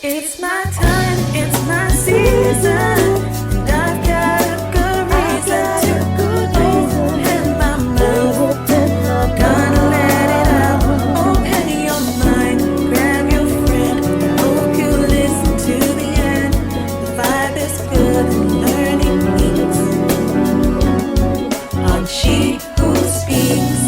It's my time, it's my season, and I've got a good reason to open my mouth. Gonna let it out, open your mind, grab your friend, hope you listen to the end. The vibe is good and learning meets on She Who Speaks.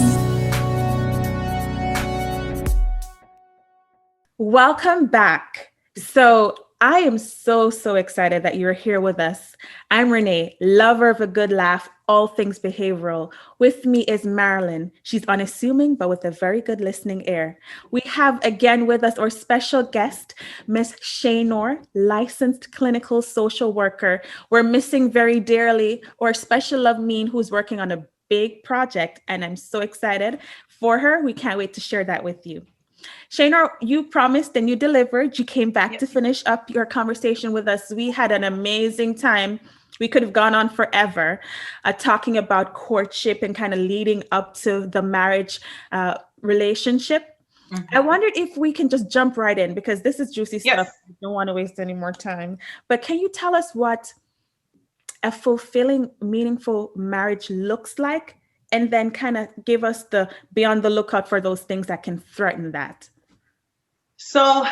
Welcome back. So, I am so excited that you're here with us. I'm Renee, lover of a good laugh, all things behavioral. With me is Marilyn. She's unassuming, but with a very good listening ear. We have again with us our special guest, Miss Shaenor, licensed clinical social worker. We're missing very dearly our special love mean who's working on a big project, and I'm so excited for her. We can't wait to share that with you. Shaenor, you promised and you delivered. You came back to finish up your conversation with us. We had an amazing time. We could have gone on forever talking about courtship and kind of leading up to the marriage relationship. I wondered if we can just jump right in because this is juicy stuff. Yes. I don't want to waste any more time. But can you tell us what a fulfilling, meaningful marriage looks like? And then kind of give us the be on the lookout for those things that can threaten that. So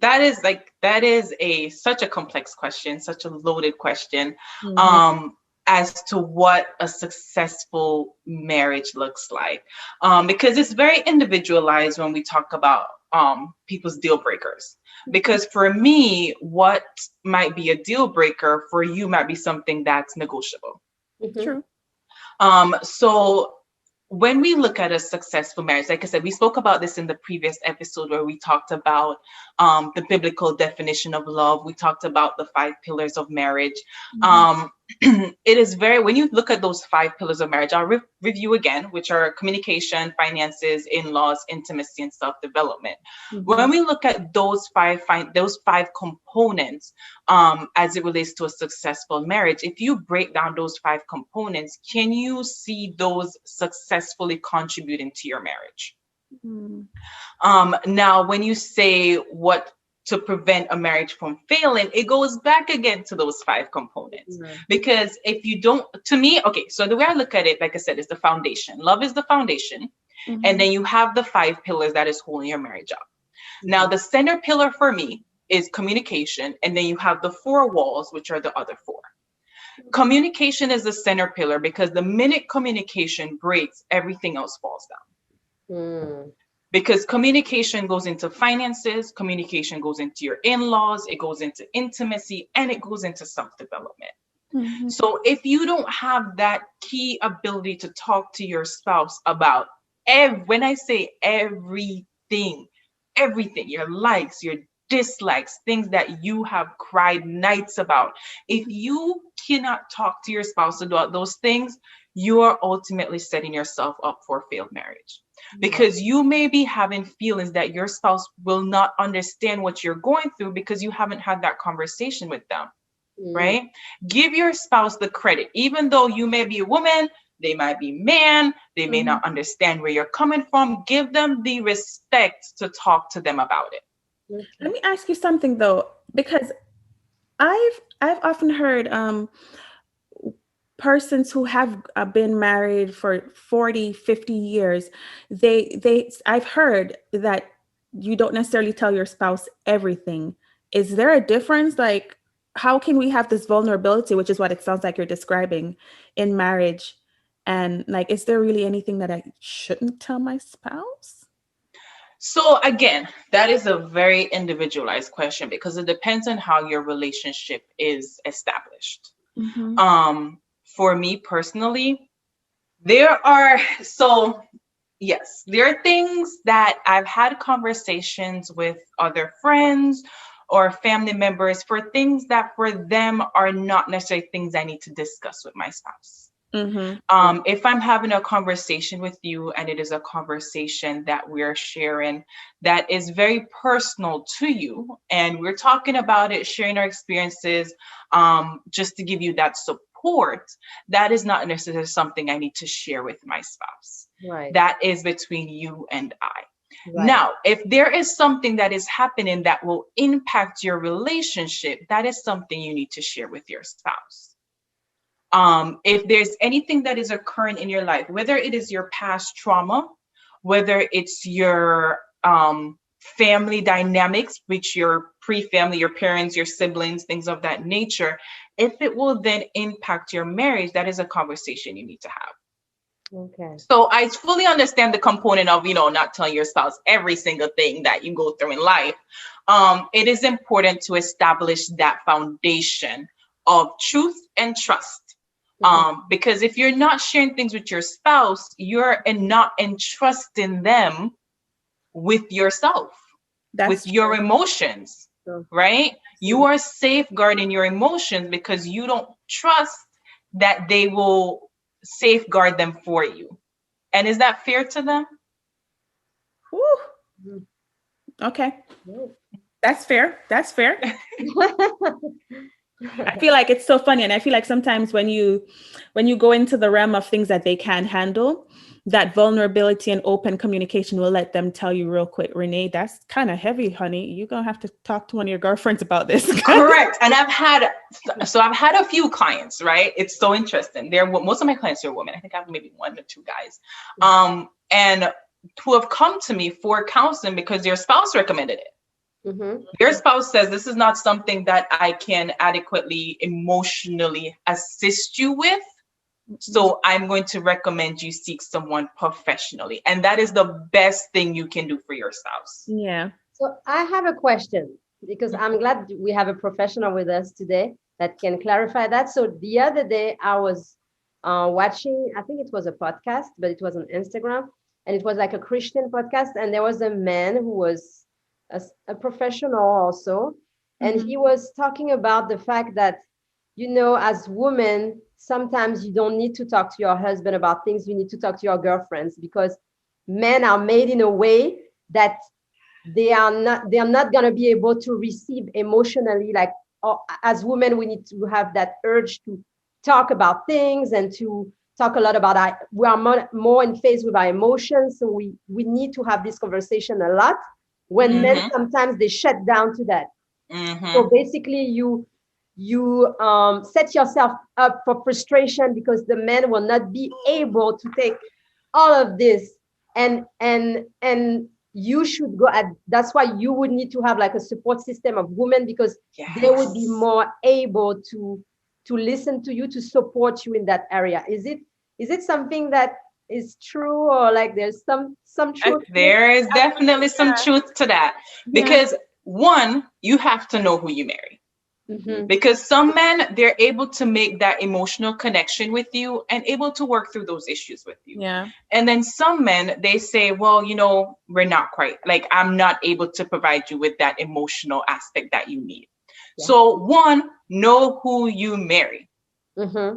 that is a such a complex question, such a loaded question, as to what a successful marriage looks like. Because it's very individualized when we talk about people's deal breakers. Because for me, what might be a deal breaker for you might be something that's negotiable. True. So when we look at a successful marriage, like I said, we spoke about this in the previous episode where we talked about the biblical definition of love. We talked about the 5 pillars of marriage. It is when you look at those 5 pillars of marriage, I'll review again, which are communication, finances, in-laws, intimacy, and self-development. When we look at those five components as it relates to a successful marriage, if you break down those 5 components, can you see those successfully contributing to your marriage? Now, when you say what to prevent a marriage from failing, it goes back again to those 5 components. Because if you don't, to me, okay, so the way I look at it, like I said, is the foundation. Love is the foundation. And then you have the 5 pillars that is holding your marriage up. Now, the center pillar for me is communication. And then you have the 4 walls, which are the other 4. Communication is the center pillar because the minute communication breaks, everything else falls down. Because communication goes into finances, communication goes into your in-laws, it goes into intimacy, and it goes into self-development. So if you don't have that key ability to talk to your spouse about, when I say everything, your likes, your dislikes, things that you have cried nights about, if you cannot talk to your spouse about those things, you are ultimately setting yourself up for a failed marriage. Because you may be having feelings that your spouse will not understand what you're going through because you haven't had that conversation with them, right? Give your spouse the credit. Even though you may be a woman, they might be man, they may not understand where you're coming from. Give them the respect to talk to them about it. Let me ask you something though, because I've often heard persons who have been married for 40, 50 years, I've heard that you don't necessarily tell your spouse everything. Is there a difference? Like, how can we have this vulnerability, which is what it sounds like you're describing, in marriage? And like, is there really anything that I shouldn't tell my spouse? So again, that is a very individualized question because it depends on how your relationship is established. For me personally, there are things that I've had conversations with other friends or family members for things that for them are not necessarily things I need to discuss with my spouse. If I'm having a conversation with you and it is a conversation that we're sharing that is very personal to you and we're talking about it, sharing our experiences, just to give you that support, that is not necessarily something I need to share with my spouse. Right. That is between you and I. Right. Now, if there is something that is happening that will impact your relationship, that is something you need to share with your spouse. If there's anything that is occurring in your life, whether it is your past trauma, whether it's your family dynamics, which your pre-family, your parents, your siblings, things of that nature, if it will then impact your marriage, that is a conversation you need to have. Okay. So I fully understand the component of, not telling your spouse every single thing that you go through in life. It is important to establish that foundation of truth and trust. Because if you're not sharing things with your spouse, you're not entrusting them with yourself, with your emotions, right? You are safeguarding your emotions because you don't trust that they will safeguard them for you. And is that fair to them? Whew. Okay. That's fair. That's fair. I feel like it's so funny. And I feel like sometimes when you go into the realm of things that they can't handle, that vulnerability and open communication will let them tell you real quick, Renee, that's kind of heavy, honey. You're going to have to talk to one of your girlfriends about this. Correct. And I've had a few clients, right? It's so interesting. Most of my clients are women. I think I have maybe 1 or 2 guys. And who have come to me for counseling because their spouse recommended it. Their spouse says, this is not something that I can adequately emotionally assist you with. So I'm going to recommend you seek someone professionally. And that is the best thing you can do for your spouse. Yeah. So I have a question, because I'm glad we have a professional with us today that can clarify that. So the other day I was watching, I think it was a podcast, but it was on Instagram, and it was like a Christian podcast. And there was a man who was a professional also. And he was talking about the fact that, as women, sometimes you don't need to talk to your husband about things. You need to talk to your girlfriends, because men are made in a way that they are not going to be able to receive emotionally. Like, as women, we need to have that urge to talk about things and to talk a lot about we are more in phase with our emotions. So we need to have this conversation a lot. When men, sometimes they shut down to that. So basically you set yourself up for frustration, because the man will not be able to take all of this, and you should go at, that's why you would need to have like a support system of women, because they would be more able to listen to you, to support you in that area. Is it something that is true, or like there's some truth? There is definitely some truth to that, because one, you have to know who you marry. Because some men, they're able to make that emotional connection with you and able to work through those issues with you. Yeah. And then some men, they say, well, we're not quite, like, I'm not able to provide you with that emotional aspect that you need. Yeah. So one, know who you marry.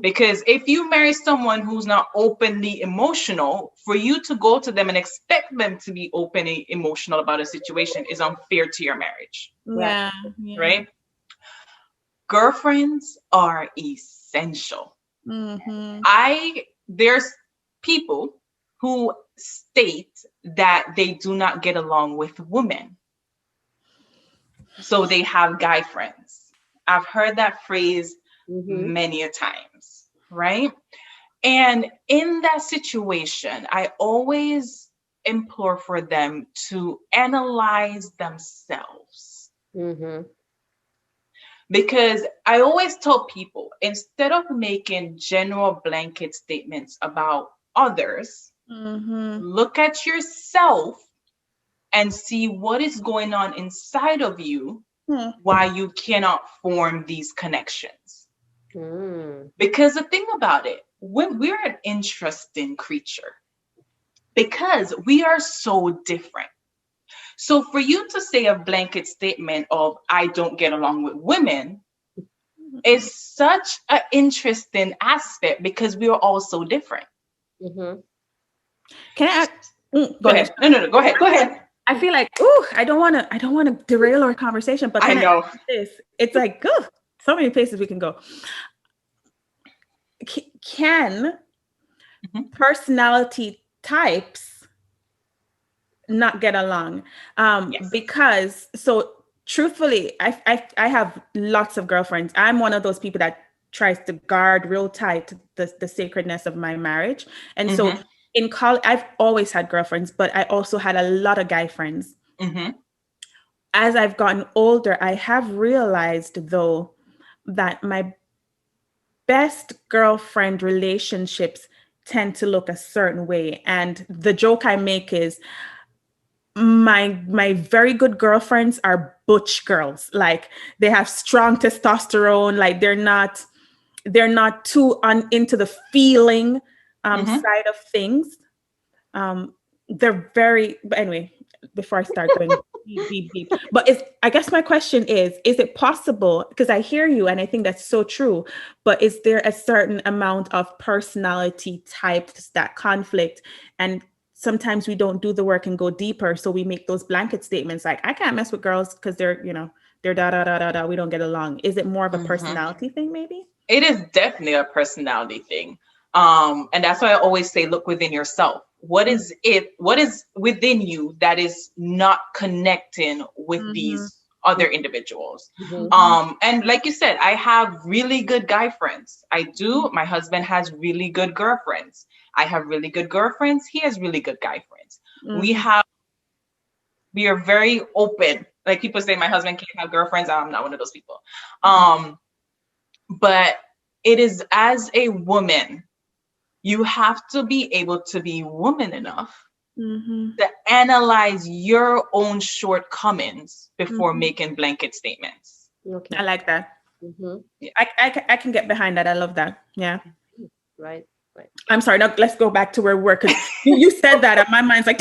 Because if you marry someone who's not openly emotional, for you to go to them and expect them to be openly emotional about a situation is unfair to your marriage. Yeah. Right? Girlfriends are essential. There's people who state that they do not get along with women, so they have guy friends. I've heard that phrase many a times, right? And in that situation, I always implore for them to analyze themselves. Because I always tell people, instead of making general blanket statements about others, look at yourself and see what is going on inside of you, why you cannot form these connections. Because the thing about it, we're an interesting creature, because we are so different. So for you to say a blanket statement of, I don't get along with women, is such an interesting aspect, because we are all so different. Can I go ahead. No, go ahead. I feel like, I don't want to derail our conversation, but I know this. It's like, so many places we can go. Can personality types not get along. Yes. Because so truthfully, I have lots of girlfriends. I'm one of those people that tries to guard real tight the sacredness of my marriage. And so Mm-hmm. in college, I've always had girlfriends, but I also had a lot of guy friends. Mm-hmm. As I've gotten older, I have realized though that my best girlfriend relationships tend to look a certain way. And the joke I make is my very good girlfriends are butch girls. Like they have strong testosterone, like they're not too into the feeling Mm-hmm. side of things. They're very, but anyway, before I start going deep, deep, deep. But I guess my question is it possible? Because I hear you and I think that's so true, but is there a certain amount of personality types that conflict? And sometimes we don't do the work and go deeper. So we make those blanket statements like, I can't mess with girls because they're da da da da da. We don't get along. Is it more of a Mm-hmm. personality thing, maybe? It is definitely a personality thing. And that's why I always say, look within yourself. What is it? What is within you that is not connecting with Mm-hmm. these other individuals? Mhm. And like you said, I have really good guy friends. I do. My husband has really good girlfriends. I have really good girlfriends. He has really good guy friends. Mm-hmm. We are very open. Like people say, my husband can't have girlfriends. I'm not one of those people. But it is, as a woman, you have to be able to be woman enough Mm-hmm. to analyze your own shortcomings before Mm-hmm. making blanket statements. Okay. I like that. Mhm. I can get behind that. I love that. Yeah. Right. Right. I'm sorry. Now let's go back to where we were because you said that and my mind's like,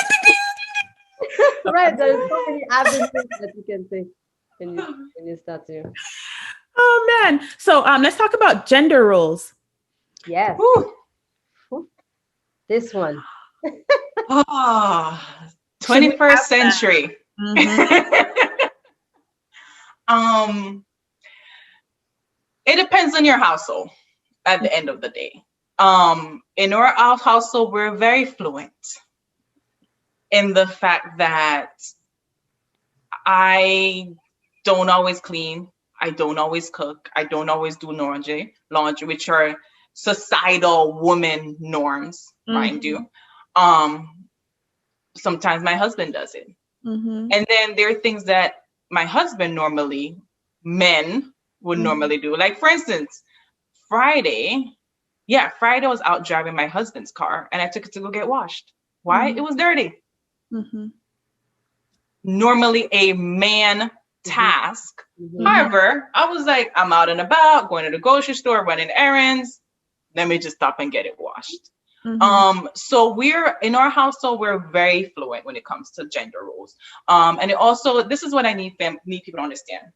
Right. There's so many avenues that you can take when you start to. oh man. So let's talk about gender roles. Yes. Whew. Whew. This one. Oh, Should we 21st have that? century. Mm-hmm. It depends on your household at the end of the day. In our household, we're very fluent in the fact that I don't always clean, I don't always cook, I don't always do laundry, which are societal woman norms, mind you. Sometimes my husband does it. Mm-hmm. And then there are things that my husband men would normally do. Like for instance, Friday I was out driving my husband's car and I took it to go get washed. Why? It was dirty. Mm-hmm. Normally a man task. Mhm. However, I was like, I'm out and about, going to the grocery store, running errands. Let me just stop and get it washed. Mm-hmm. So we're in our household, we're very fluent when it comes to gender roles. And it also, this is what I need people to understand.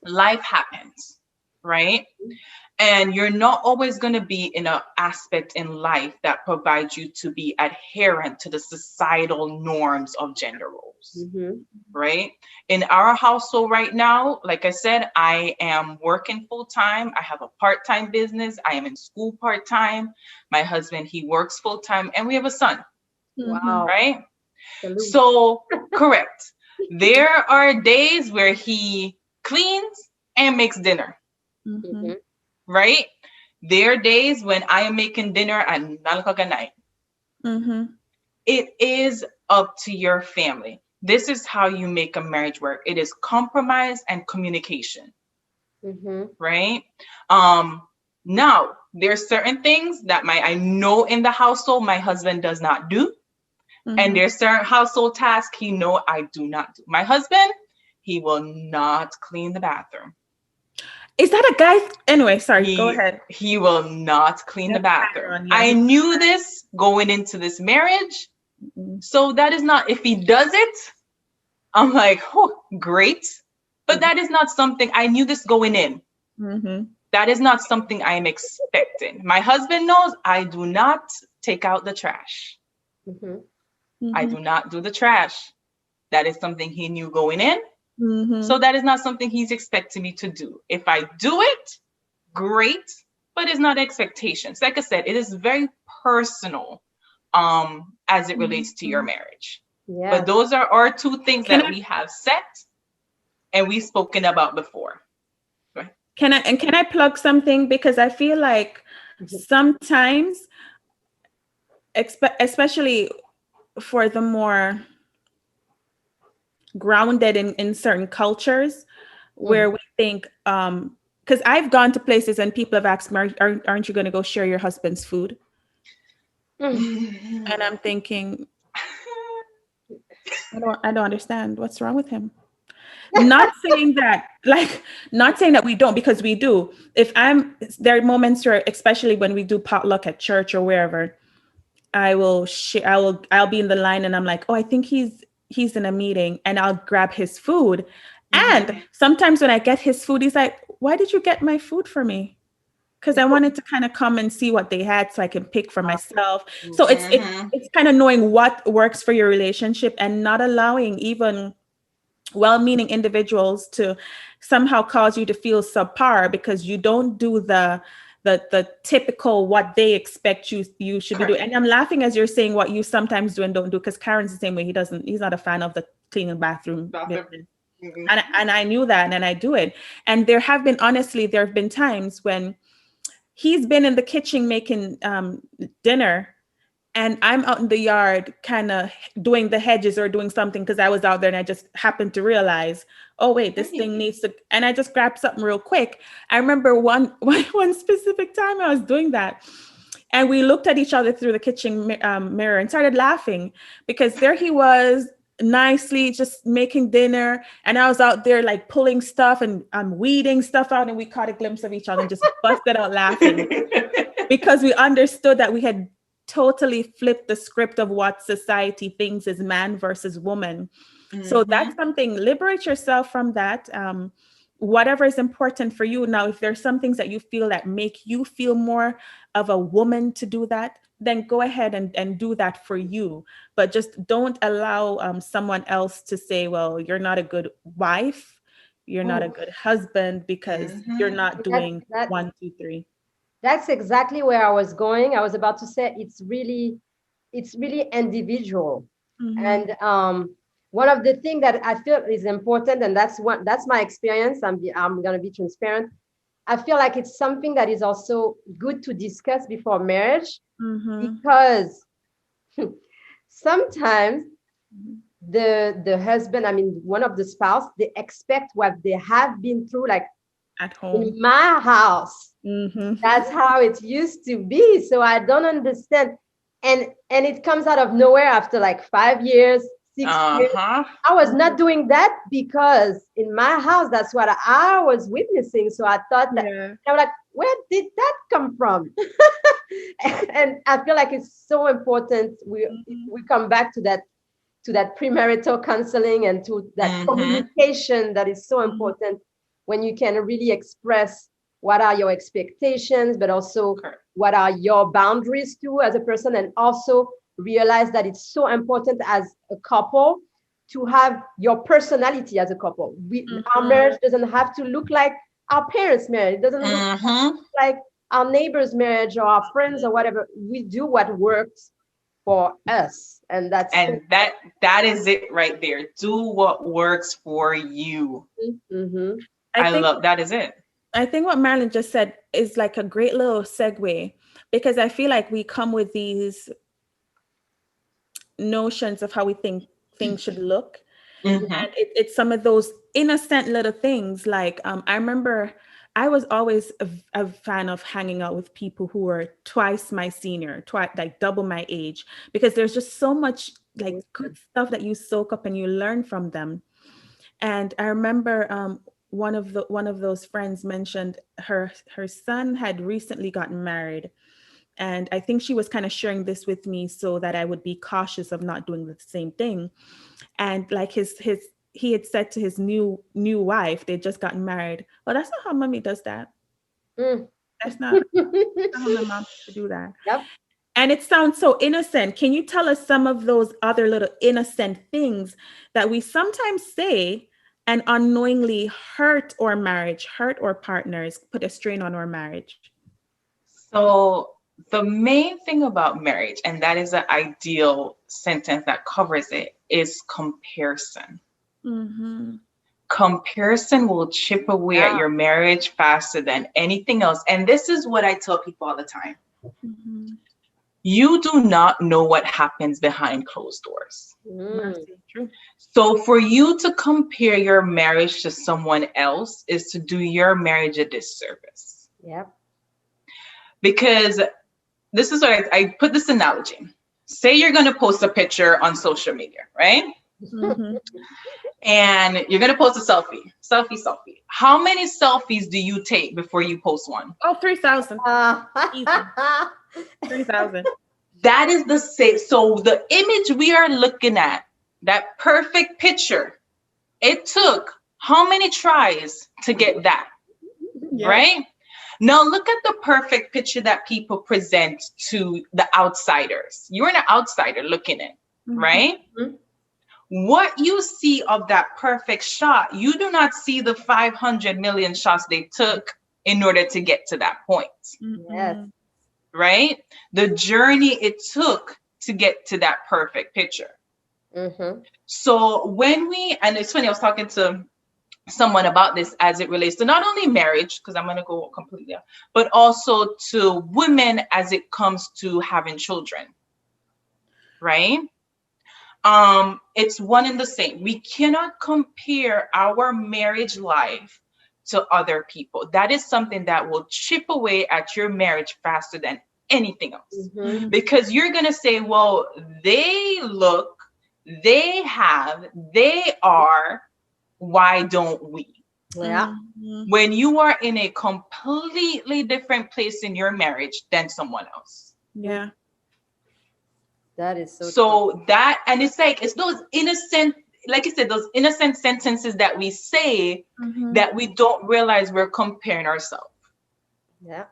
Life happens, right? And you're not always going to be in an aspect in life that provides you to be adherent to the societal norms of gender roles, Mhm. right? In our household right now, like I said, I am working full time. I have a part-time business. I am in school part-time. My husband, he works full time, and we have a son, Wow. right? Salute. So, correct. There are days where he cleans and makes dinner. Mm-hmm. Mhm. Right? There are days when I am making dinner at 9 o'clock at night. Mm-hmm. It is up to your family. This is how you make a marriage work. It is compromise and communication, Mhm. right? Now there are certain things that I know in the household my husband does not do, and there's certain household tasks he know I do not do. My husband, he will not clean the bathroom. Is that a guy? Anyway, sorry. Go ahead. He will not clean the That's bathroom. Shaenor, yeah. I knew this going into this marriage. Mhm. So that is not, if he does it, I'm like, oh, great. But that is not something I knew this going in. Mm-hmm. That is not something I'm expecting. My husband knows I do not take out the trash. Mhm. I do not do the trash. That is something he knew going in. Mm-hmm. So that is not something he's expecting me to do. If I do it, great, but it's not expectations. Like I said, it is very personal as it relates to your marriage. Yeah. But those are our two things Can that we have set and we've spoken about before. Right? can I plug something? Because I feel like sometimes, especially for the more grounded in certain cultures, where we think, because I've gone to places and people have asked me, aren't you going to go share your husband's food? And I'm thinking, I don't understand what's wrong with him. Not saying that, like, not saying that we don't, because we do. There are moments where, especially when we do potluck at church or wherever, I'll be in the line and I'm like, oh, I think he's in a meeting, and I'll grab his food. And sometimes when I get his food, he's like, why did you get my food for me? Because I wanted to kind of come and see what they had so I can pick for myself. So it's kind of knowing what works for your relationship and not allowing even well-meaning individuals to somehow cause you to feel subpar because you don't do the typical what they expect you should be doing. And I'm laughing as you're saying what you sometimes do and don't do, because Karen's the same way. He's not a fan of the cleaning bathroom business. And I knew that, and I do it. And there have been times when he's been in the kitchen making dinner, and I'm out in the yard kind of doing the hedges or doing something because I was out there and I just happened to realize, oh, wait, this thing needs to, and I just grabbed something real quick. I remember one specific time I was doing that. And we looked at each other through the kitchen mirror and started laughing, because there he was nicely just making dinner. And I was out there like pulling stuff and weeding stuff out. And we caught a glimpse of each other and just busted out laughing because we understood that we had totally flipped the script of what society thinks is man versus woman. So that's something, liberate yourself from that. Whatever is important for you. Now, if there's some things that you feel that make you feel more of a woman to do that, then go ahead and do that for you. But just don't allow someone else to say, well, you're not a good wife, you're not a good husband because you're not doing 1, 2, 3. That's exactly where I was going. I was about to say it's really individual. And one of the things that I feel is important, and that's my experience. I'm gonna be transparent. I feel like it's something that is also good to discuss before marriage, because sometimes the husband, I mean, one of the spouse, they expect what they have been through, like at home in my house. That's how it used to be. So I don't understand. And it comes out of nowhere after like 5 years, 6 years. I was not doing that because in my house, that's what I was witnessing. So I thought that, I was like, where did that come from? And I feel like it's so important. We come back to that premarital counseling and to that communication that is so important, when you can really express what are your expectations, but also what are your boundaries too as a person, and also realize that it's so important as a couple to have your personality as a couple. Our marriage doesn't have to look like our parents' marriage. It doesn't look like our neighbor's marriage or our friends or whatever. We do what works for us, and that is it right there. Do what works for you. I love that. Is it. I think what Marilyn just said is like a great little segue, because I feel like we come with these notions of how we think things should look. And it's some of those innocent little things. Like I remember I was always a fan of hanging out with people who were twice my senior, like double my age, because there's just so much like good stuff that you soak up and you learn from them. And I remember one of those friends mentioned her son had recently gotten married. And I think she was kind of sharing this with me so that I would be cautious of not doing the same thing. And like he had said to his new wife, they'd just gotten married, well, that's not how mommy does that. That's not how my mom used to do that. Yep. And it sounds so innocent. Can you tell us some of those other little innocent things that we sometimes say and unknowingly hurt our marriage, hurt our partners, put a strain on our marriage? So the main thing about marriage, and that is the ideal sentence that covers it, is comparison. Mm-hmm. Comparison will chip away at Yeah. your marriage faster than anything else. And this is what I tell people all the time. Mm-hmm. You do not know what happens behind closed doors. Mercy. True. So for you to compare your marriage to someone else is to do your marriage a disservice. Yep. Because this is what I put this analogy. Say you're going to post a picture on social media, right? Mm-hmm. And you're going to post a selfie. How many selfies do you take before you post one? Oh, 3,000. 3,000. That is the same. So the image we are looking at, that perfect picture, it took how many tries to get that, Yeah. right? Now look at the perfect picture that people present to the outsiders. You're an outsider looking in, Mm-hmm. right? Mhm. What you see of that perfect shot, you do not see the 500 million shots they took in order to get to that point, Mm-hmm. Yes. right? The journey it took to get to that perfect picture. Mm-hmm. So when and it's funny, I was talking to someone about this as it relates to not only marriage, because I'm going to go completely off, but also to women as it comes to having children, right? It's one and the same. We cannot compare our marriage life to other people. That is something that will chip away at your marriage faster than anything else. Mm-hmm. Because you're going to say, well, they look, they have, they are, why don't we? Yeah. Mm-hmm. When you are in a completely different place in your marriage than someone else. Yeah. That is so true. So that, and it's like, it's those innocent, like you said, those innocent sentences that we say Mm-hmm. that we don't realize we're comparing ourselves, Yeah.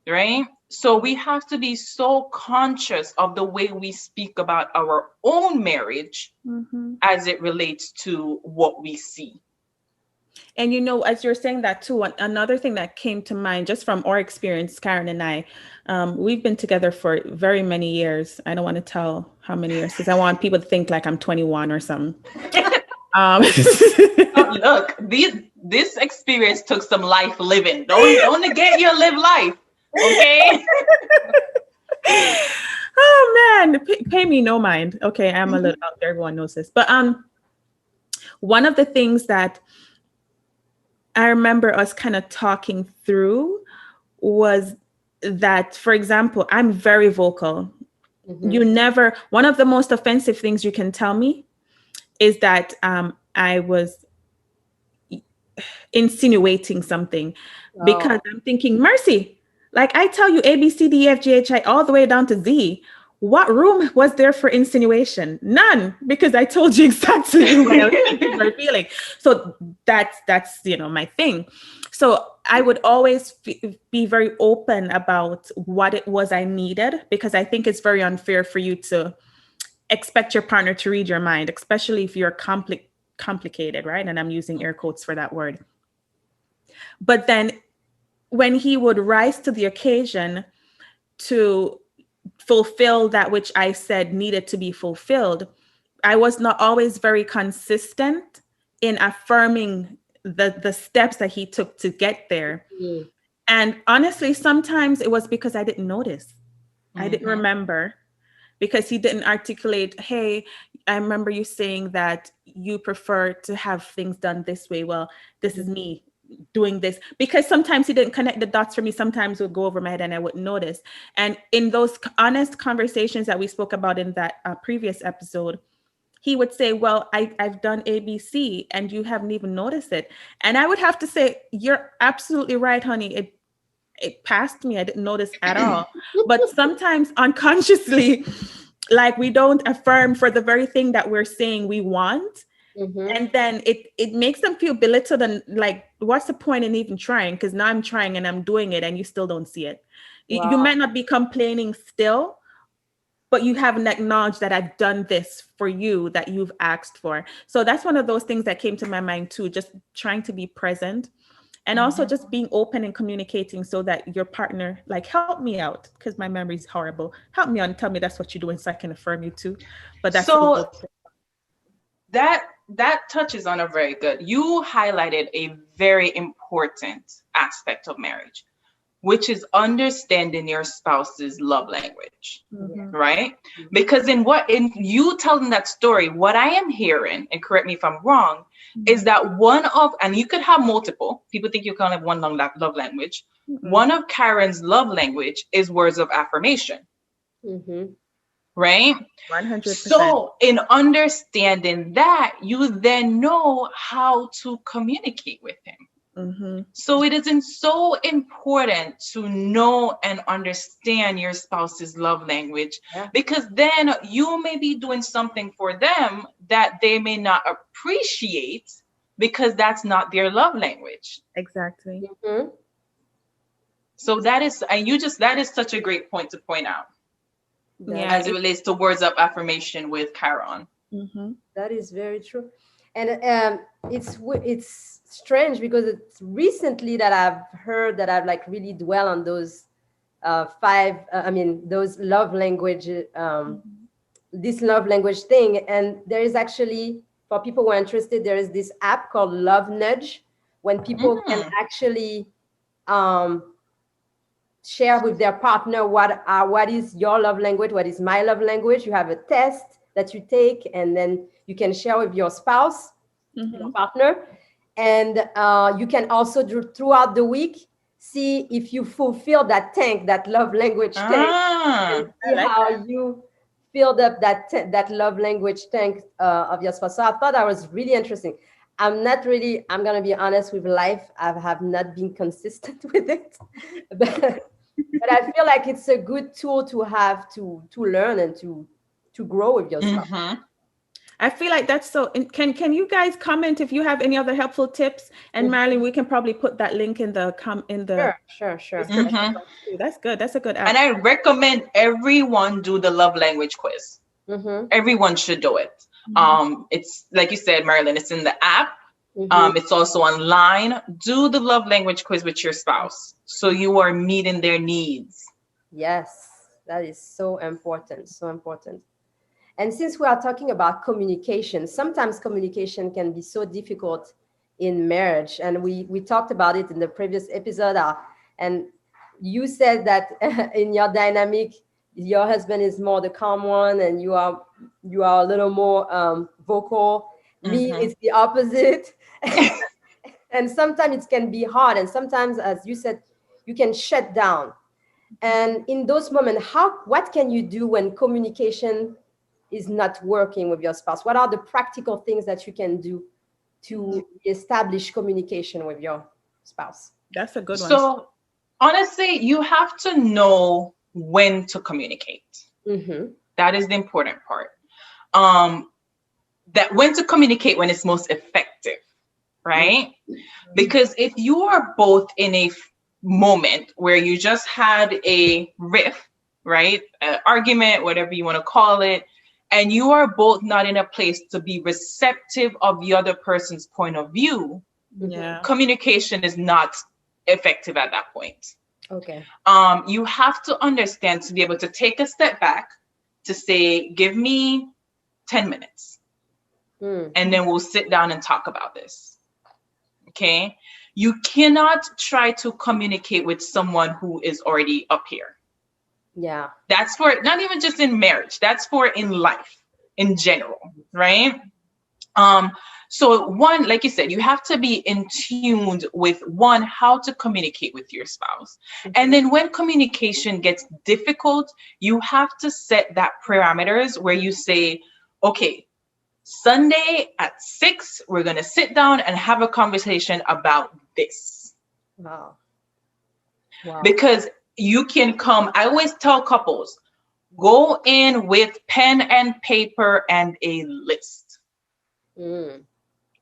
right? So we have to be so conscious of the way we speak about our own marriage Mm-hmm. as it relates to what we see. And as you're saying that too, another thing that came to mind just from our experience, Karen and I, we've been together for very many years. I don't want to tell how many years because I want people to think like I'm 21 or something. Look, this experience took some life living. Don't negate your live life, okay? Oh man, pay me no mind. Okay, I'm a little out there. Everyone knows this, but one of the things that I remember us kind of talking through was that, for example, I'm very vocal. Mhm. One of the most offensive things you can tell me is that I was insinuating something because Oh, I'm thinking, Mercy, like I tell you A, B, C, D, E, F, G, H, I, all the way down to Z. What room was there for insinuation? None, because I told you exactly what I was thinking or feeling. So that's my thing. So I would always be very open about what it was I needed, because I think it's very unfair for you to expect your partner to read your mind, especially if you're complicated, right? And I'm using air quotes for that word. But then when he would rise to the occasion to fulfill that which I said needed to be fulfilled, I was not always very consistent in affirming the steps that he took to get there. mm, And honestly, sometimes it was because I didn't notice. I didn't remember, because he didn't articulate, hey, I remember you saying that you prefer to have things done this way. Well, this is me doing this, because sometimes he didn't connect the dots for me. Sometimes it would go over my head and I wouldn't notice. And in those honest conversations that we spoke about in that previous episode, he would say, well, I've done ABC and you haven't even noticed it. And I would have to say, you're absolutely right, honey. It passed me. I didn't notice at all. But sometimes unconsciously, like we don't affirm for the very thing that we're saying we want. mhm. And then it makes them feel belittled and like, what's the point in even trying? Because now I'm trying and I'm doing it and you still don't see it. You Wow. might not be complaining still, but you haven't acknowledged that I've done this for you that you've asked for. So that's one of those things that came to my mind too, just trying to be present And also just being open and communicating so that your partner, like, help me out because my memory is horrible. Help me out and tell me that's what you're doing so I can affirm you too. But that's So that touches on a very good. You highlighted a very important aspect of marriage, which is understanding your spouse's love language, right? Because in you telling that story, what I am hearing, and correct me if I'm wrong, is that and you could have multiple, people think you can only have one love language. One of Karen's love language is words of affirmation, right? 100%. So in understanding that, you then know how to communicate with him. So it isn't so important to know and understand your spouse's love language, because then you may be doing something for them that they may not appreciate because that's not their love language. Exactly. So that is such a great point to point out. Yeah, as it relates to words of affirmation with Karen. That is very true. And it's strange because it's recently that I've heard that I've like really dwell on those those love language, this love language thing. And there is actually, for people who are interested, there is this app called Love Nudge, when people can actually share with their partner what is your love language, what is my love language. You have a test that you take, and then you can share with your spouse, your partner, and you can also throughout the week see if you fulfill that love language tank, and see how you filled up that love language tank of your spouse. So I thought that was really interesting. I'm going to be honest with life. I have not been consistent with it, but I feel like it's a good tool to have to learn and to grow with your spouse. I feel like that's so. Can you guys comment if you have any other helpful tips? And Marilyn, we can probably put that link in the Sure. That's good. That's a good app. And I recommend everyone do the love language quiz. Everyone should do it. It's like you said, Marilyn, it's in the app. It's also online. Do the love language quiz with your spouse so you are meeting their needs. Yes, that is so important. So important. And since we are talking about communication, sometimes communication can be so difficult in marriage. And we talked about it in the previous episode. And you said that in your dynamic, your husband is more the calm one, and you are a little more vocal. Me, it's the opposite. And sometimes it can be hard. And sometimes, as you said, you can shut down. And in those moments, what can you do when communication is not working with your spouse? What are the practical things that you can do to establish communication with your spouse? That's a good one. So honestly, you have to know when to communicate. That is the important part. That when to communicate when it's most effective, right? Because if you are both in a moment where you just had a riff, right? An argument, whatever you want to call it, and you are both not in a place to be receptive of the other person's point of view, communication is not effective at that point. Okay. You have to understand, to be able to take a step back, to say, give me 10 minutes. And then we'll sit down and talk about this. Okay. You cannot try to communicate with someone who is already up here. Yeah. That's for not even just in marriage, that's for in life in general, right? So one, like you said, you have to be in tuned with how to communicate with your spouse. And then when communication gets difficult, you have to set that parameters where you say, okay, Sunday at 6, we're going to sit down and have a conversation about this. Wow. Because you can I always tell couples, go in with pen and paper and a list.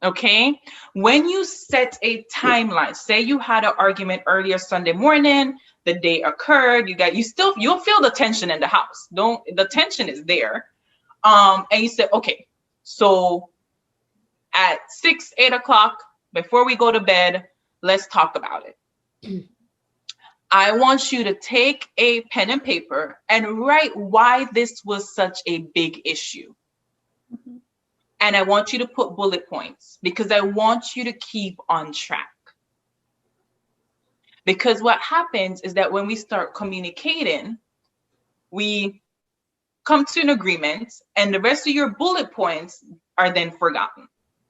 Okay. When you set a timeline, say you had an argument earlier Sunday morning, the day occurred, you'll feel the tension in the house. The tension is there. And you say, okay, so at 6, 8 o'clock, before we go to bed, let's talk about it. I want you to take a pen and paper and write why this was such a big issue. And I want you to put bullet points because I want you to keep on track. Because what happens is that when we start communicating, we come to an agreement and the rest of your bullet points are then forgotten.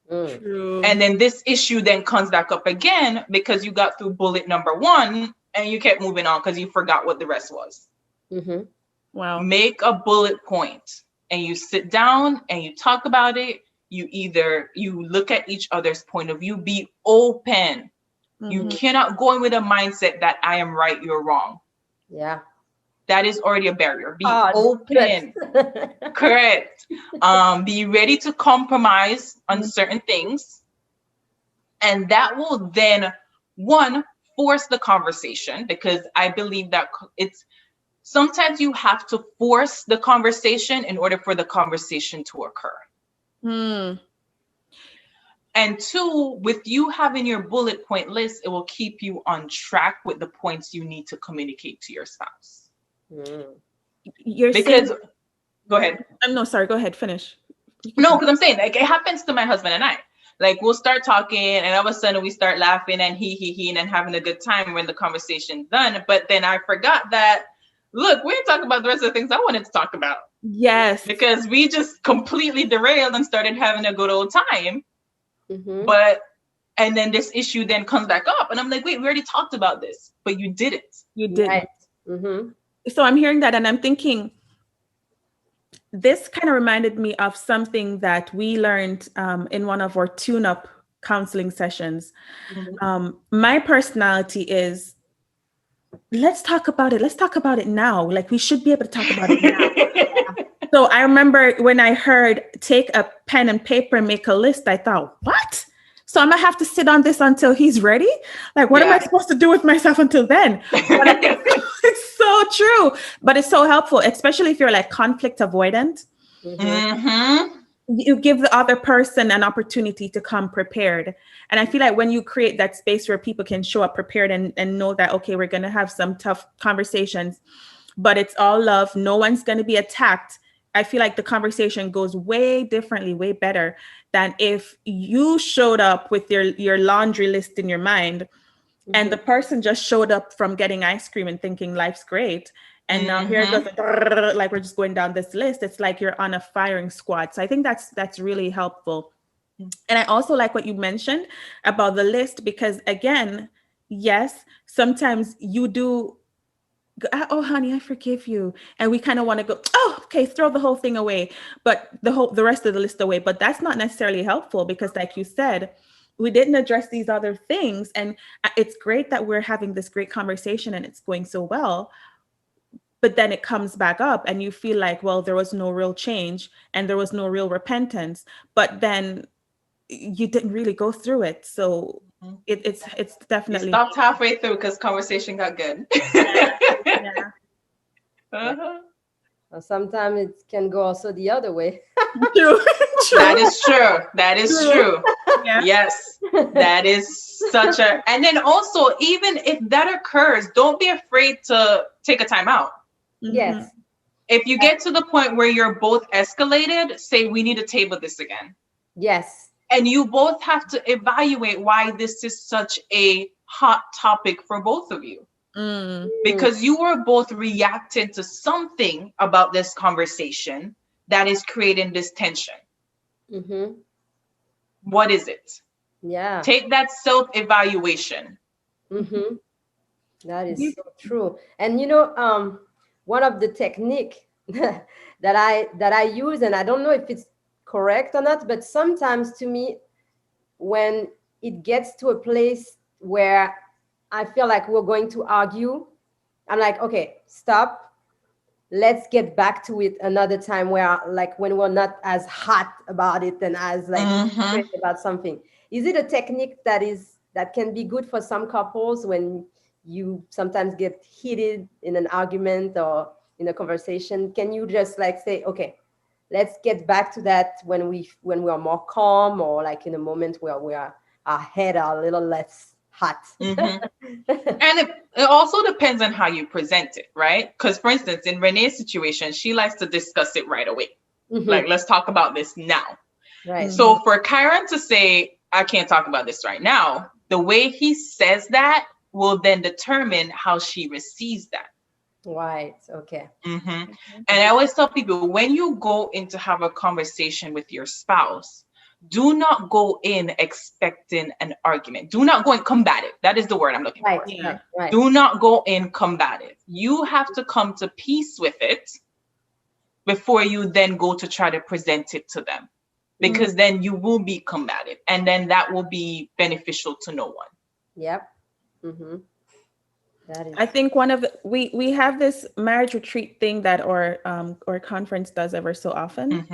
True. And then this issue then comes back up again because you got through bullet number 1 and you kept moving on because you forgot what the rest was. Mm-hmm. Wow. Make a bullet point and you sit down and you talk about it. You look at each other's point of view, be open. You cannot go in with a mindset that I am right, you're wrong. Yeah. That is already a barrier. Be Hard. open. Correct. Be ready to compromise on certain things. And that will then, one, force the conversation, because I believe that sometimes you have to force the conversation in order for the conversation to occur. And two, with you having your bullet point list, it will keep you on track with the points you need to communicate to your spouse. You're Because, saying, go ahead. no, sorry, go ahead, finish. No, because I'm saying, like, it happens to my husband and I. Like, we'll start talking and all of a sudden we start laughing and he, and then having a good time when the conversation's done. But then I forgot that, look, we didn't talk about the rest of the things I wanted to talk about. Yes. Because we just completely derailed and started having a good old time. Mm-hmm. And then this issue then comes back up. And I'm like, wait, we already talked about this, but you didn't. You did. Right. Mm-hmm. So I'm hearing that and I'm thinking, this kind of reminded me of something that we learned in one of our tune-up counseling sessions. My personality is, let's talk about it. Let's talk about it now. Like, we should be able to talk about it now. So I remember when I heard take a pen and paper and make a list, I thought, what? So I'm gonna have to sit on this until he's ready? Like, what am I supposed to do with myself until then? It's so true, but it's so helpful, especially if you're like conflict avoidant. You give the other person an opportunity to come prepared. And I feel like when you create that space where people can show up prepared and know that, okay, we're going to have some tough conversations, but it's all love. No one's going to be attacked. I feel like the conversation goes way differently, way better than if you showed up with your laundry list in your mind and the person just showed up from getting ice cream and thinking life's great. And now here it goes, like we're just going down this list. It's like you're on a firing squad. So I think that's really helpful. And I also like what you mentioned about the list, because again, yes, sometimes you do, oh honey, I forgive you. And we kind of want to go, oh, okay, throw the whole thing away, but the rest of the list away. But that's not necessarily helpful, because like you said, we didn't address these other things. And it's great that we're having this great conversation and it's going so well. But then it comes back up and you feel like, well, there was no real change and there was no real repentance, but then you didn't really go through it. So it's definitely. You stopped halfway through because conversation got good. Sometimes it can go also the other way. True. That is true. That is true. Yeah. Yes, that is such a. And then also, even if that occurs, don't be afraid to take a time out. Yes. If you get to the point where you're both escalated, say, we need to table this again. Yes. And you both have to evaluate why this is such a hot topic for both of you. Because you were both reacting to something about this conversation that is creating this tension. What is it? Yeah. Take that self-evaluation. That is so true. And one of the technique that I use, and I don't know if it's correct or not, but sometimes to me, when it gets to a place where I feel like we're going to argue, I'm like, okay, stop. Let's get back to it another time, where like when we're not as hot about it and as like crazy about something. Is it a technique that can be good for some couples when you sometimes get heated in an argument or in a conversation? Can you just like say, okay, let's get back to that when we are more calm, or like in a moment where our head are a little less hot. And it also depends on how you present it, right? Because, for instance, in Renee's situation, she likes to discuss it right away. Like, let's talk about this now. Right. So for Kyron to say, I can't talk about this right now, the way he says that will then determine how she receives that. Right. Okay. And I always tell people, when you go in to have a conversation with your spouse, do not go in expecting an argument. Do not go in combative. That is the word I'm looking for. Right. Do not go in combative. You have to come to peace with it before you then go to try to present it to them. Because then you will be combative, and then that will be beneficial to no one. Yep. That is. I think one of we have this marriage retreat thing that our conference does ever so often,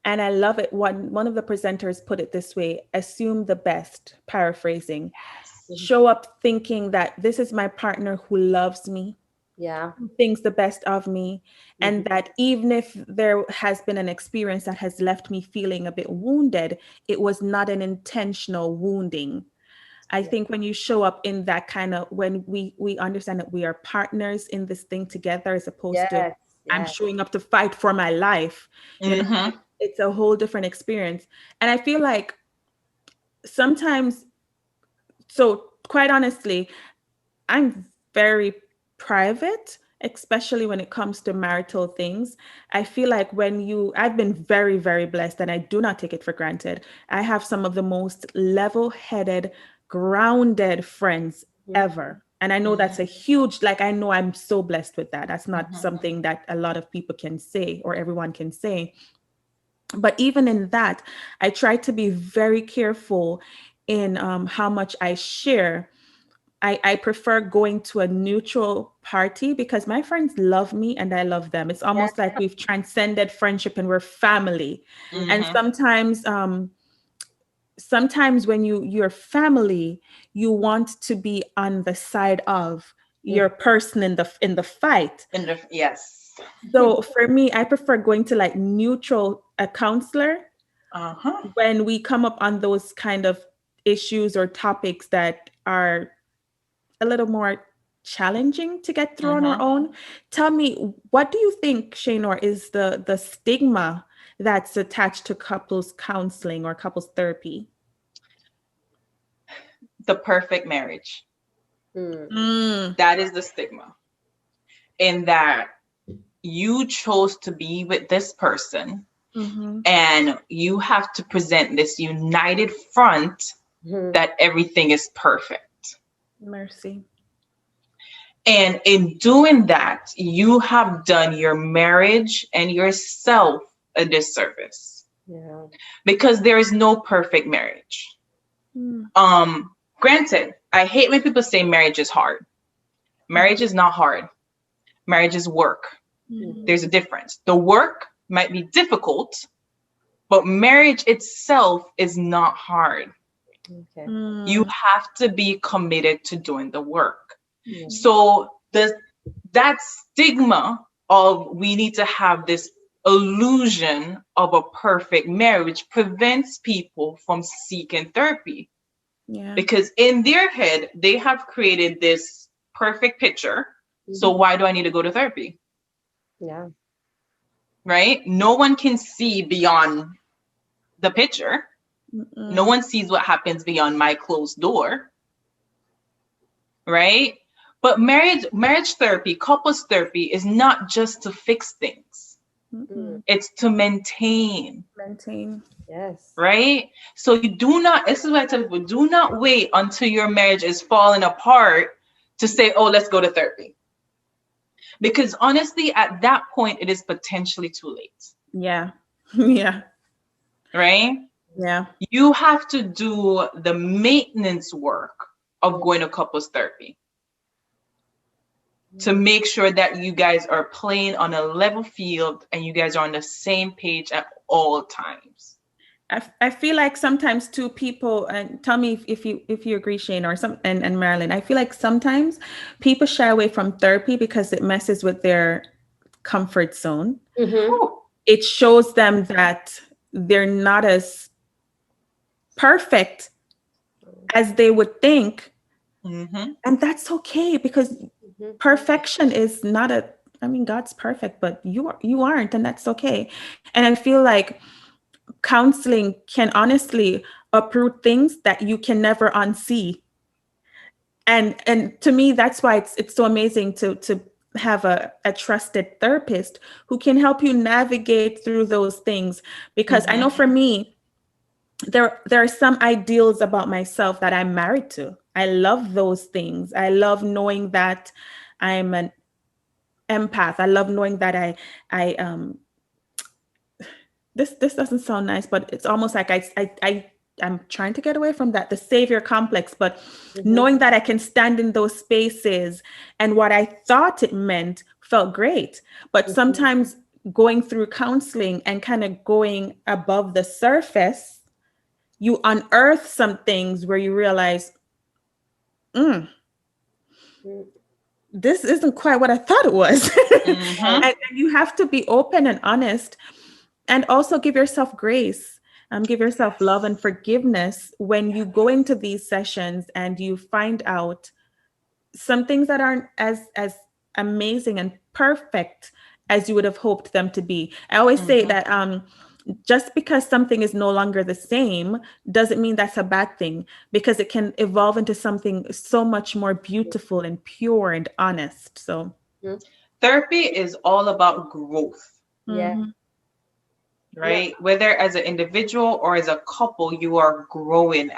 and I love it. One of the presenters put it this way: assume the best. Paraphrasing, show up thinking that this is my partner who loves me. Yeah. Who thinks the best of me, and that even if there has been an experience that has left me feeling a bit wounded, it was not an intentional wounding. I think when you show up in that kind of, when we understand that we are partners in this thing together, as opposed to I'm showing up to fight for my life, you know, it's a whole different experience. And I feel like sometimes, so quite honestly, I'm very private, especially when it comes to marital things. I feel like I've been very, very blessed, and I do not take it for granted. I have some of the most level-headed, grounded friends ever. And I know that's a huge, I know I'm so blessed with that. That's not something that a lot of people can say or everyone can say. But even in that, I try to be very careful in how much I share. I prefer going to a neutral party because my friends love me and I love them. It's almost like we've transcended friendship and we're family. And sometimes when you're family, you want to be on the side of your person in the fight. Yes. So for me, I prefer going to neutral, a counselor, when we come up on those kind of issues or topics that are a little more challenging to get through on our own. Tell me, what do you think, Shaenor, is the stigma that's attached to couples counseling or couples therapy? The perfect marriage. That is the stigma. In that you chose to be with this person and you have to present this united front that everything is perfect. Mercy. And in doing that, you have done your marriage and yourself a disservice. Yeah. Because there is no perfect marriage. Granted, I hate when people say marriage is hard. Marriage is not hard. Marriage is work. There's a difference. The work might be difficult, but marriage itself is not hard. Okay. You have to be committed to doing the work. So that stigma of we need to have this illusion of a perfect marriage prevents people from seeking therapy. Yeah. Because in their head, they have created this perfect picture. So why do I need to go to therapy? Yeah. Right? No one can see beyond the picture. No one sees what happens beyond my closed door. Right? But marriage therapy, couples therapy is not just to fix things. It's to maintain. Yes. Right? So you do not, this is what I tell people, do not wait until your marriage is falling apart to say, oh, let's go to therapy. Because honestly, at that point, it is potentially too late. Yeah. Yeah. Right? Yeah. You have to do the maintenance work of going to couples therapy to make sure that you guys are playing on a level field and you guys are on the same page at all times. I feel like sometimes too, people, and tell me if you agree, Shane, or and Marilyn, I feel like sometimes people shy away from therapy because it messes with their comfort zone. It shows them that they're not as perfect as they would think Mm-hmm. And that's okay, because Mhm. perfection is not a, I mean, God's perfect, but you aren't, and that's okay. And I feel like counseling can honestly uproot things that you can never unsee. And to me, that's why it's so amazing to have a trusted therapist who can help you navigate through those things. Because I know Mm-hmm. for me, there are some ideals about myself that I'm married to. I love those things. I love knowing that I'm an empath. I love knowing that I this doesn't sound nice, but it's almost like I'm trying to get away from that, the savior complex, but Mhm. knowing that I can stand in those spaces and what I thought it meant felt great. But Mhm. sometimes going through counseling and kind of going above the surface, you unearth some things where you realize, mm, Mhm. this isn't quite what I thought it was. Mm-hmm. And you have to be open and honest, and also give yourself grace. Give yourself love and forgiveness when you go into these sessions and you find out some things that aren't as amazing and perfect as you would have hoped them to be. I always say Mm-hmm. that just because something is no longer the same doesn't mean that's a bad thing, because it can evolve into something so much more beautiful and pure and honest. So, Mhm. Therapy is all about growth, Yeah. mhm. No. right? Whether as an individual or as a couple, you are growing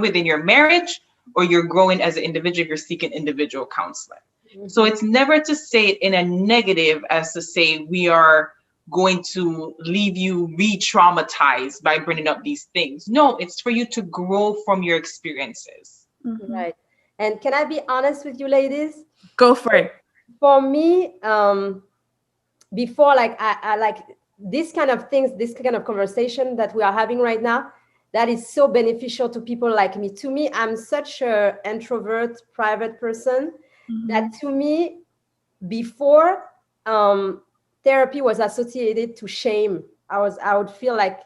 within your marriage, or you're growing as an individual, you're seeking individual counseling. So Mhm. it's never to say it in a negative, as to say we are going to leave you re-traumatized by bringing up these things. No, it's for you to grow from your experiences. Mhm. Right. And can I be honest with you, ladies? Go for it. For me, before, like I like this kind of things, this kind of conversation that we are having right now, that is so beneficial to people like me. To me, I'm such a introvert, private person that Mhm. to me, before, therapy was associated to shame. I would feel like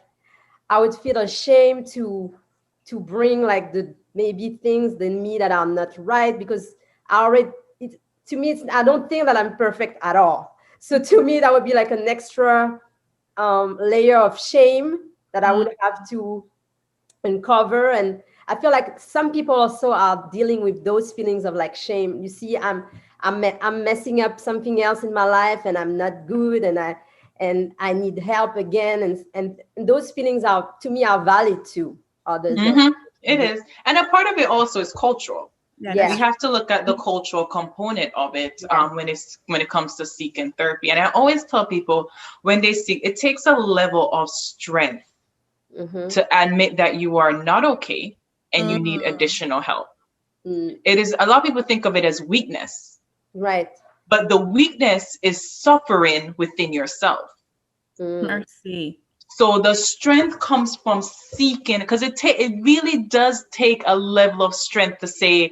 I would feel ashamed to bring like the maybe things in me that are not right, because I already it, to me it's, I don't think that I'm perfect at all. So to me that would be like an extra layer of shame that I Mm. would have to uncover. And I feel like some people also are dealing with those feelings of like shame. You see, I'm messing up something else in my life and I'm not good, and I need help again. And those feelings are, to me, are valid too. Others that Mm-hmm. It is. And a part of it also is cultural. Yeah, We yeah, that's have to look at the cultural component of it, yeah. when it comes to seeking therapy. And I always tell people, when they seek, it takes a level of strength Mm-hmm. to admit that you are not okay and you need mm, additional help. Mm, It is, a lot of people think of it as weakness, right. but the weakness is suffering within yourself. Mm, mercy. So the strength comes from seeking, because it really does take a level of strength to say,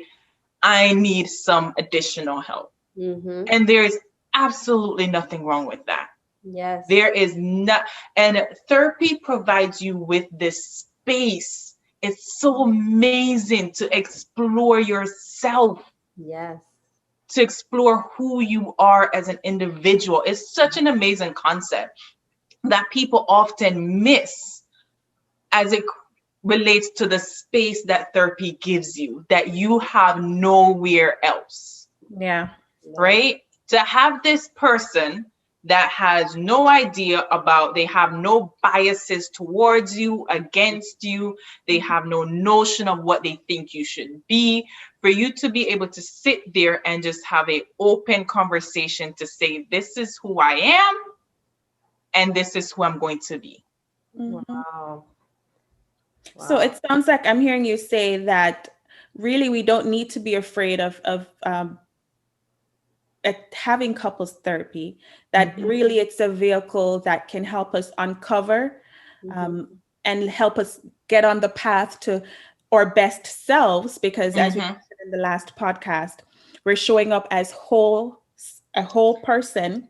I need some additional help. mm-hmm. And there is absolutely nothing wrong with that. Yes. There is not, and therapy provides you with this space. It's so amazing to explore yourself, Yes. to explore who you are as an individual. It's such an amazing concept that people often miss as it relates to the space that therapy gives you, that you have nowhere else, Yeah. Right. right? To have this person that has no idea about, they have no biases towards you, against you, they have no notion of what they think you should be, for you to be able to sit there and just have a open conversation to say, this is who I am and this is who I'm going to be. Mhm. Wow. So Wow. it sounds like I'm hearing you say that really we don't need to be afraid of having couples therapy. That Mhm. really it's a vehicle that can help us uncover, Mm-hmm. um, and help us get on the path to our best selves. Because as we Mhm. mentioned in the last podcast, we're showing up as a whole person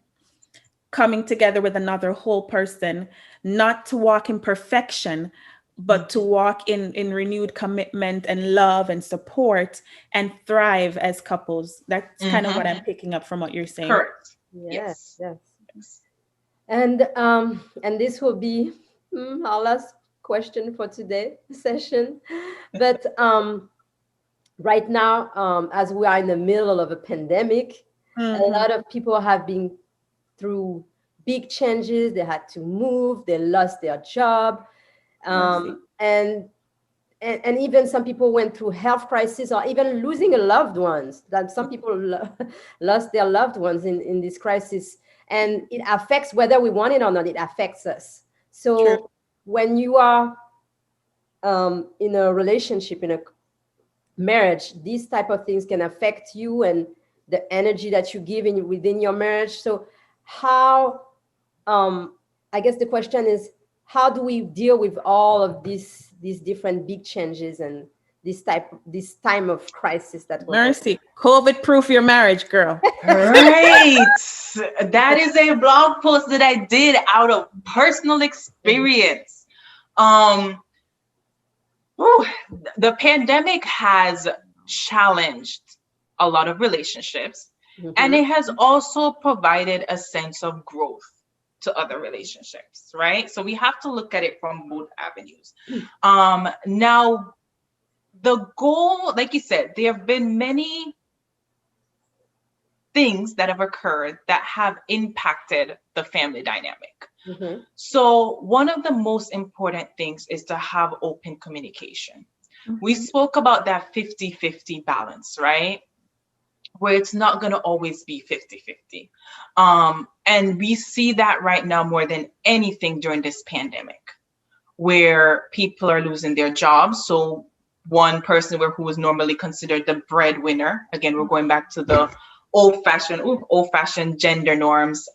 coming together with another whole person, not to walk in perfection, but to walk in renewed commitment and love and support and thrive as couples. That's kind of what I'm picking up from what you're saying. Correct. Yes, Yes. yes. Yes. And this will be our last question for today session. But right now, as we are in the middle of a pandemic, a lot of people have been through big changes. They had to move, they lost their job, and even some people went through health crisis or even losing a loved ones. That some people lost their loved ones in this crisis, and it affects whether we want it or not. It affects us. So True. when you are in a relationship, in a marriage, these type of things can affect you and the energy that you give within your marriage. So how, I guess the question is, how do we deal with all of these different big changes and this time of crisis that we're Mercy. COVID proof your marriage, girl. Right. That is a blog post that I did out of personal experience. The pandemic has challenged a lot of relationships, and it has also provided a sense of growth to other relationships, right? So we have to look at it from both avenues. Now, the goal, like you said, there have been many things that have occurred that have impacted the family dynamic. So one of the most important things is to have open communication. We spoke about that 50-50 balance, right? Where it's not going to always be 50-50. And we see that right now more than anything during this pandemic, where people are losing their jobs. So one person who was normally considered the breadwinner, again, we're going back to the old-fashioned gender norms,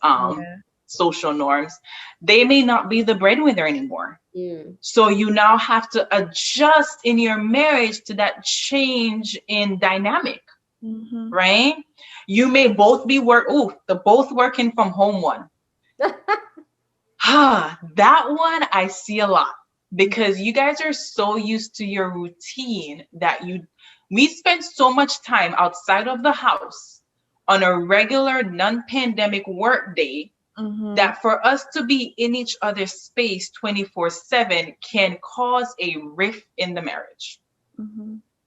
social norms, they may not be the breadwinner anymore. So you now have to adjust in your marriage to that change in dynamic, right? You may both be both working from home one. That one I see a lot, because you guys are so used to your routine that we spend so much time outside of the house on a regular non-pandemic work day that for us to be in each other's space 24/7 can cause a rift in the marriage.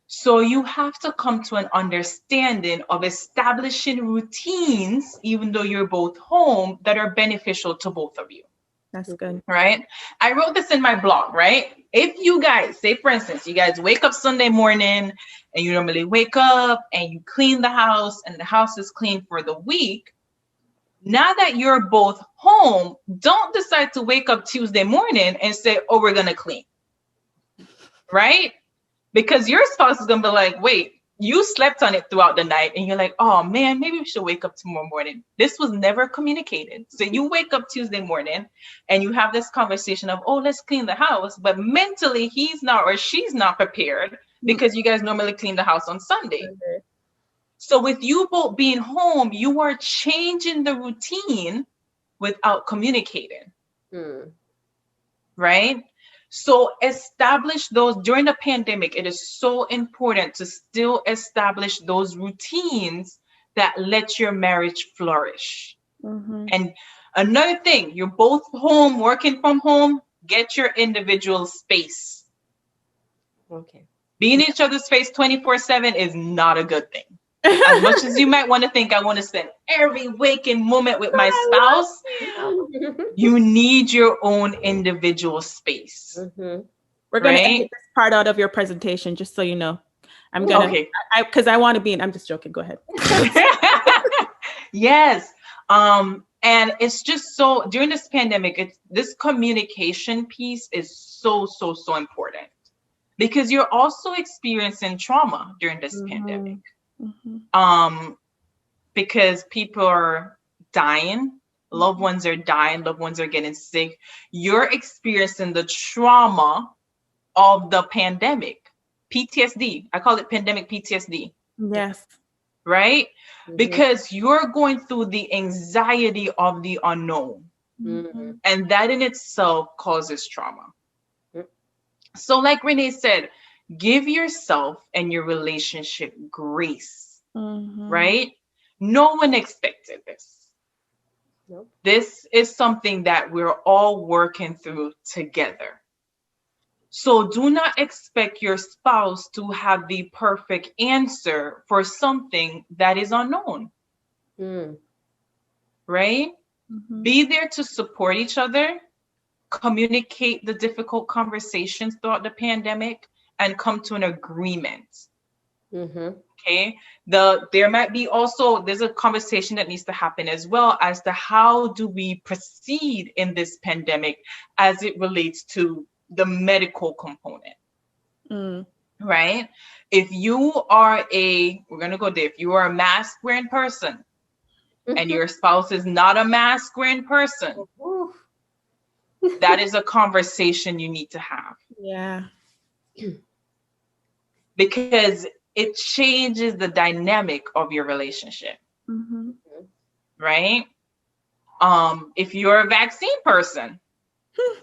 So you have to come to an understanding of establishing routines, even though you're both home, that are beneficial to both of you. That's good. Right? I wrote this in my blog, right? If you guys, say for instance, you guys wake up Sunday morning and you normally wake up and you clean the house and the house is clean for the week. Now that you're both home, don't decide to wake up Tuesday morning and say, oh, we're going to clean. Right? Because your spouse is going to be like, wait, you slept on it throughout the night. And you're like, oh, man, maybe we should wake up tomorrow morning. This was never communicated. So you wake up Tuesday morning and you have this conversation of, oh, let's clean the house. But mentally, he's not or she's not prepared because you guys normally clean the house on Sunday. So with you both being home, you are changing the routine without communicating. Right? So establish those during the pandemic. It is so important to still establish those routines that let your marriage flourish. And another thing, you're both home, working from home, get your individual space. Being in each other's space 24/7 is not a good thing. As much as you might want to think, I want to spend every waking moment with my spouse, you need your own individual space. We're going to edit this part out of your presentation, just so you know. I'm going to, because I want to be in, I'm just joking. Go ahead. Yes. And it's just so, during this pandemic, this communication piece is so important, because you're also experiencing trauma during this pandemic. Because people are dying, loved ones are dying, loved ones are getting sick. You're experiencing the trauma of the pandemic, PTSD. I call it pandemic PTSD. Yes. Right? Because you're going through the anxiety of the unknown. And that in itself causes trauma. So like Renee said, give yourself and your relationship grace, right? No one expected this. Nope. This is something that we're all working through together. So do not expect your spouse to have the perfect answer for something that is unknown, Mm. right? Be there to support each other, communicate the difficult conversations throughout the pandemic, and come to an agreement. Mm-hmm. Okay. There might be also, there's a conversation that needs to happen as well as to how do we proceed in this pandemic as it relates to the medical component. Right? If you are we're gonna go there. If you are a mask wearing person and your spouse is not a mask wearing person, that is a conversation you need to have. Yeah. Because it changes the dynamic of your relationship. Right? If you're a vaccine person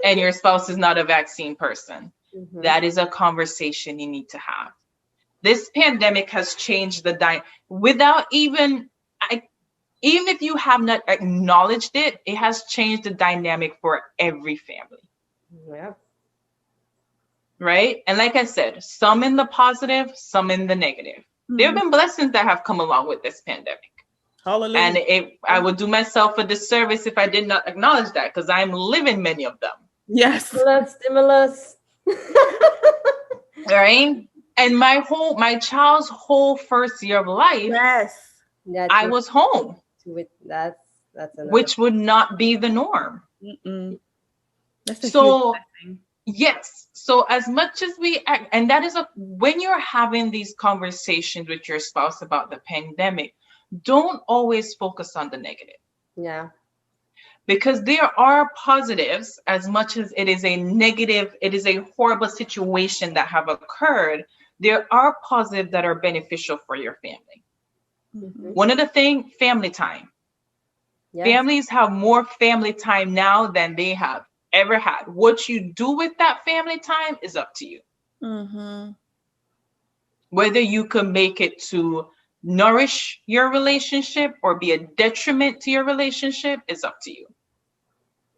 and your spouse is not a vaccine person, that is a conversation you need to have. This pandemic has changed the without even if you have not acknowledged it, it has changed the dynamic for every family. Yeah. Right? And like I said, some in the positive, some in the negative. There have been blessings that have come along with this pandemic. Hallelujah. And I would do myself a disservice if I did not acknowledge that, because I'm living many of them. Yes. Stimulus. Right? And my child's whole first year of life, Yes. I was home, That's another. which would not be the norm. That's a huge So blessing. yes. So as much as we act, and that is when you're having these conversations with your spouse about the pandemic, don't always focus on the negative. Yeah. Because there are positives, as much as it is a negative, it is a horrible situation that have occurred. There are positives that are beneficial for your family. One of the things, family time. Yes. Families have more family time now than they have ever had. What you do with that family time is up to you. Whether you can make it to nourish your relationship or be a detriment to your relationship is up to you.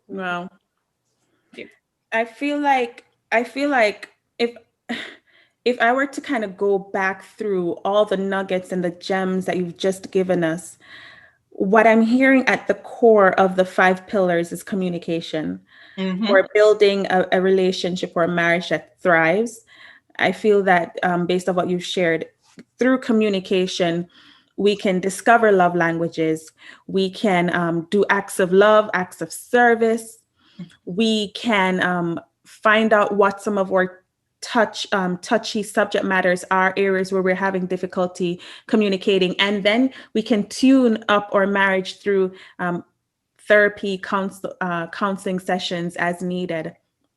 Wow. I feel like if I were to kind of go back through all the nuggets and the gems that you've just given us, what I'm hearing at the core of the 5 pillars is communication. For building a relationship or a marriage that thrives. I feel that based on what you've shared, through communication, we can discover love languages. We can do acts of love, acts of service. We can find out what some of our touchy subject matters are, areas where we're having difficulty communicating. And then we can tune up our marriage through therapy, counseling sessions as needed.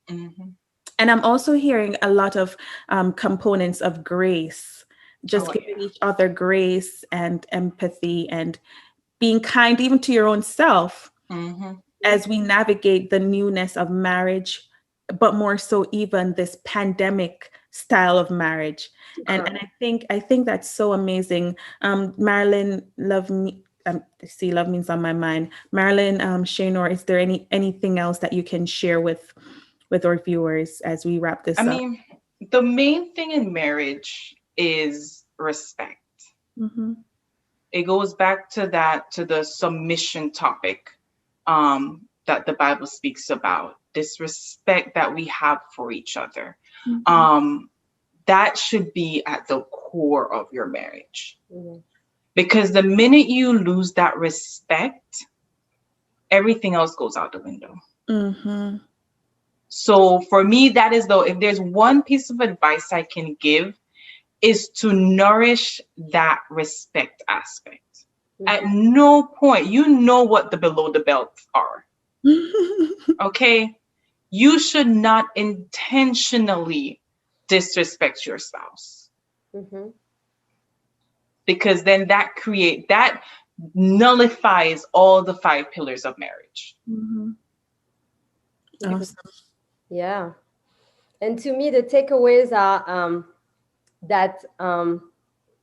And I'm also hearing a lot of components of grace, just giving each other grace and empathy and being kind even to your own self as we navigate the newness of marriage, but more so even this pandemic style of marriage. And I think that's so amazing. Marilyn, love me. See, love means on my mind. Marilyn, Shaenor, is there anything else that you can share with our viewers as we wrap this up? I mean, the main thing in marriage is respect. It goes back to the submission topic that the Bible speaks about, this respect that we have for each other. That should be at the core of your marriage. Because the minute you lose that respect, everything else goes out the window. So for me, that is if there's one piece of advice I can give, is to nourish that respect aspect. At no point, you know what the below the belt are. Okay? You should not intentionally disrespect your spouse. Because then that nullifies all the 5 pillars of marriage. Awesome. Yeah. And to me, the takeaways are that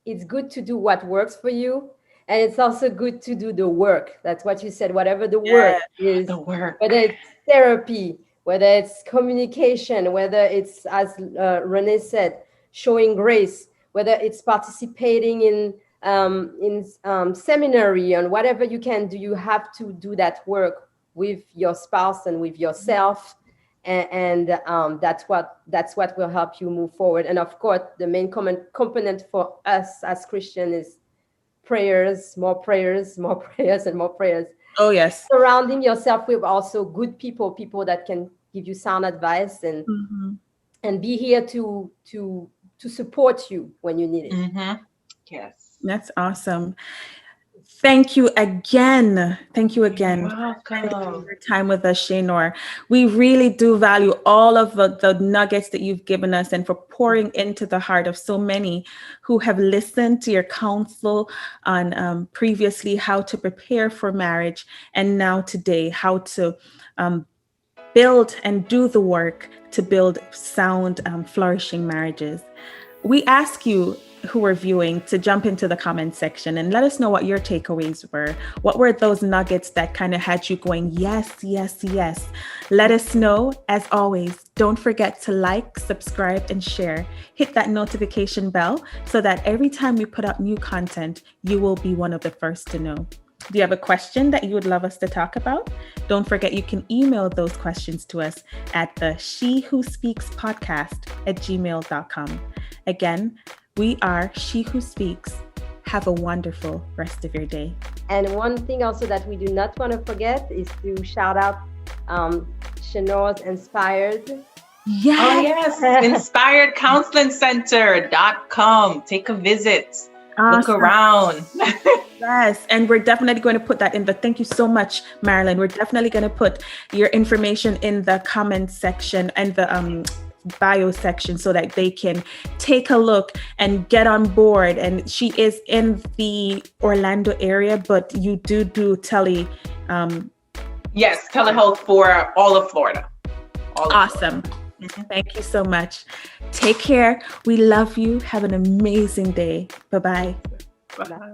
it's good to do what works for you. And it's also good to do the work. That's what you said, whatever the work is, The work. whether it's therapy, whether it's communication, whether it's, as Renee said, showing grace, whether it's participating in seminary and whatever you can do, you have to do that work with your spouse and with yourself. And that's what will help you move forward. And of course, the main component for us as Christians is prayers, more prayers, more prayers, and more prayers. Oh, yes. Surrounding yourself with also good people that can give you sound advice and be here to support you when you need it. Yes. That's awesome. Thank you again. Thank you again. You're welcome. For your time with us, Shaenor. We really do value all of the nuggets that you've given us and for pouring into the heart of so many who have listened to your counsel on previously how to prepare for marriage, and now today how to build and do the work to build sound, flourishing marriages. We ask you who are viewing to jump into the comment section and let us know what your takeaways were. What were those nuggets that kind of had you going, yes, yes, yes? Let us know. As always, don't forget to like, subscribe, and share. Hit that notification bell so that every time we put up new content, you will be one of the first to know. Do you have a question that you would love us to talk about? Don't forget you can email those questions to us at the shewhospeakspodcast@gmail.com. Again, we are She Who Speaks. Have a wonderful rest of your day. And one thing also that we do not want to forget is to shout out Shaenor's Inspired. Yes. Oh, yes. InspiredCounselingCenter.com. Take a visit. Awesome. Look around. Yes, and we're definitely going to put that in the, thank you so much, Marilyn. We're definitely going to put your information in the comment section and the bio section so that they can take a look and get on board. And she is in the Orlando area, but you do tele. Yes, telehealth for all of Florida. Awesome. Thank you so much. Take care. We love you. Have an amazing day. Bye-bye. Bye.